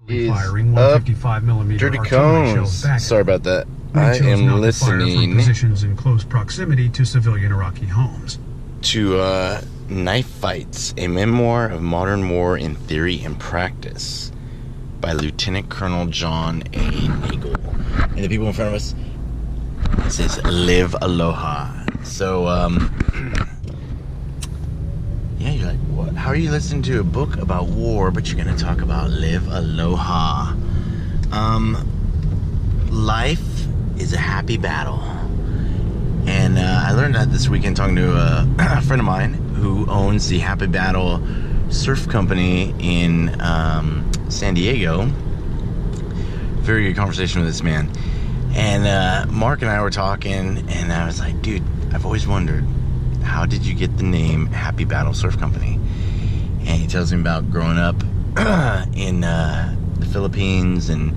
is up. Dirty Cones. Sorry about that. I am listening positions in close proximity to civilian Iraqi homes. To Knife Fights, a memoir of modern war in theory and practice by Lieutenant Colonel John A. Nagle. And the people in front of us, it says Live Aloha. So, yeah, you're like, what? How are you listening to a book about war, but you're going to talk about Live Aloha? Life is a happy battle. And I learned that this weekend talking to a friend of mine who owns the Happy Battle Surf Company in San Diego. Very good conversation with this man. And Mark and I were talking, and I was like, dude, I've always wondered, how did you get the name Happy Battle Surf Company? And he tells me about growing up in the Philippines and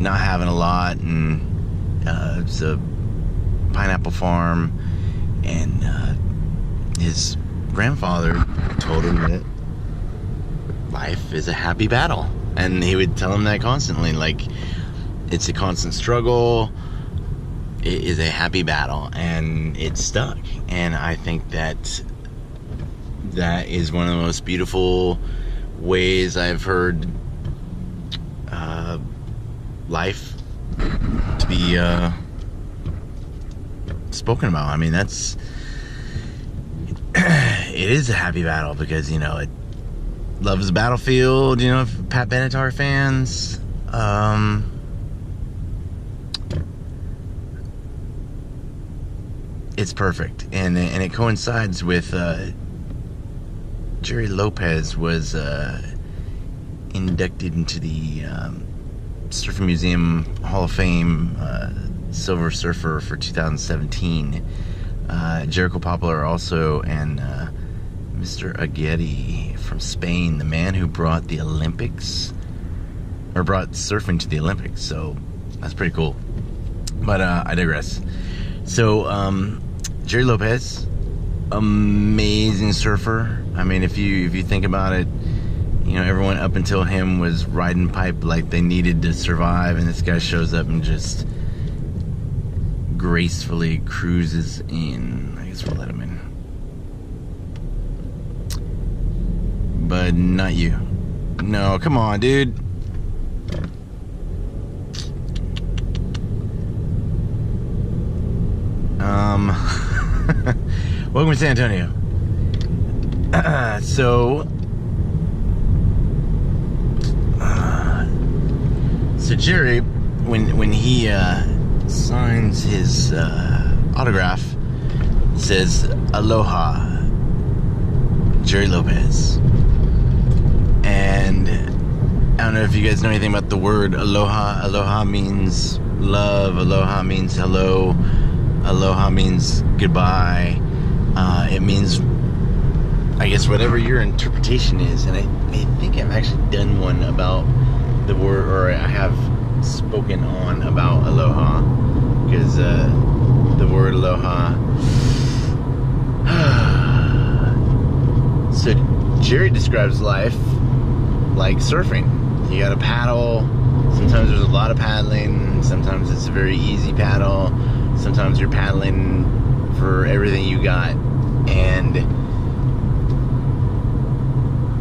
not having a lot, and it's a pineapple farm, and his grandfather told him that life is a happy battle, and he would tell him that constantly, like, it's a constant struggle, it is a happy battle, and it stuck. And I think that is one of the most beautiful ways I've heard life to be spoken about. I mean, it is a happy battle, because, you know, it loves the battlefield, you know, if Pat Benatar fans. It's perfect, and it coincides with Gerry Lopez was inducted into the Surfing Museum Hall of Fame, Silver Surfer for 2017. Jericho Poplar also, and Mr. Gerry from Spain, the man who brought the Olympics, or brought surfing to the Olympics. So that's pretty cool. But I digress. So Gerry Lopez, amazing surfer. I mean, if you think about it, you know, everyone up until him was riding pipe like they needed to survive, and this guy shows up and just gracefully cruises in. I guess we'll let him in. But not you. No, come on, dude. Welcome to San Antonio. So Gerry, when he signs his autograph, it says Aloha, Gerry Lopez. And I don't know if you guys know anything about the word aloha. Aloha means love. Aloha means hello. Aloha means goodbye. It means, I guess, whatever your interpretation is. And I think I've actually done one about the word, or I have spoken on about aloha, because the word aloha. So Gerry describes life like surfing. You gotta paddle. Sometimes there's a lot of paddling. Sometimes it's a very easy paddle. Sometimes you're paddling for everything you got, and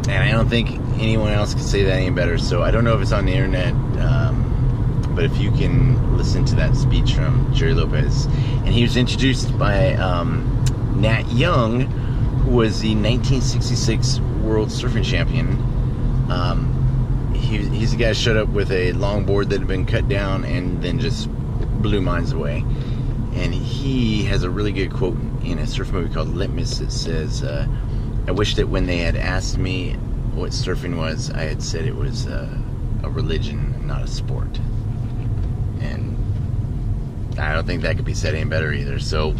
I don't think anyone else could say that any better. So I don't know if it's on the internet, but if you can listen to that speech from Gerry Lopez. And he was introduced by Nat Young, who was the 1966 World Surfing Champion. He's the guy who showed up with a longboard that had been cut down and then just blew minds away. And he has a really good quote in a surf movie called Litmus that says, I wish that when they had asked me what surfing was, I had said it was a religion, not a sport. And I don't think that could be said any better either. So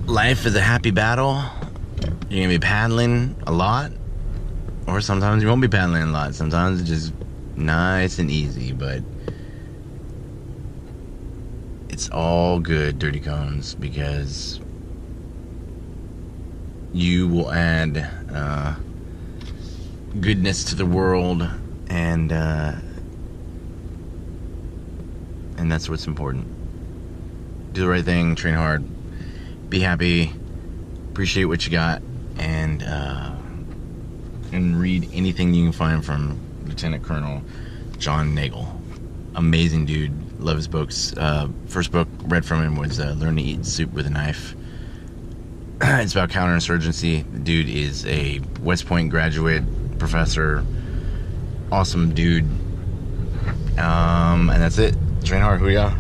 life is a happy battle. You're going to be paddling a lot, or sometimes you won't be paddling a lot. Sometimes it's just nice and easy, but it's all good, Dirty Cones, because you will add goodness to the world, and that's what's important. Do the right thing, train hard, be happy, appreciate what you got, and read anything you can find from Lieutenant Colonel John Nagle. Amazing dude. Love his books. First book read from him was Learn to Eat Soup with a Knife. It's about counterinsurgency. The dude is a West Point graduate, professor, awesome dude. And that's it. Train hard, Hooyah.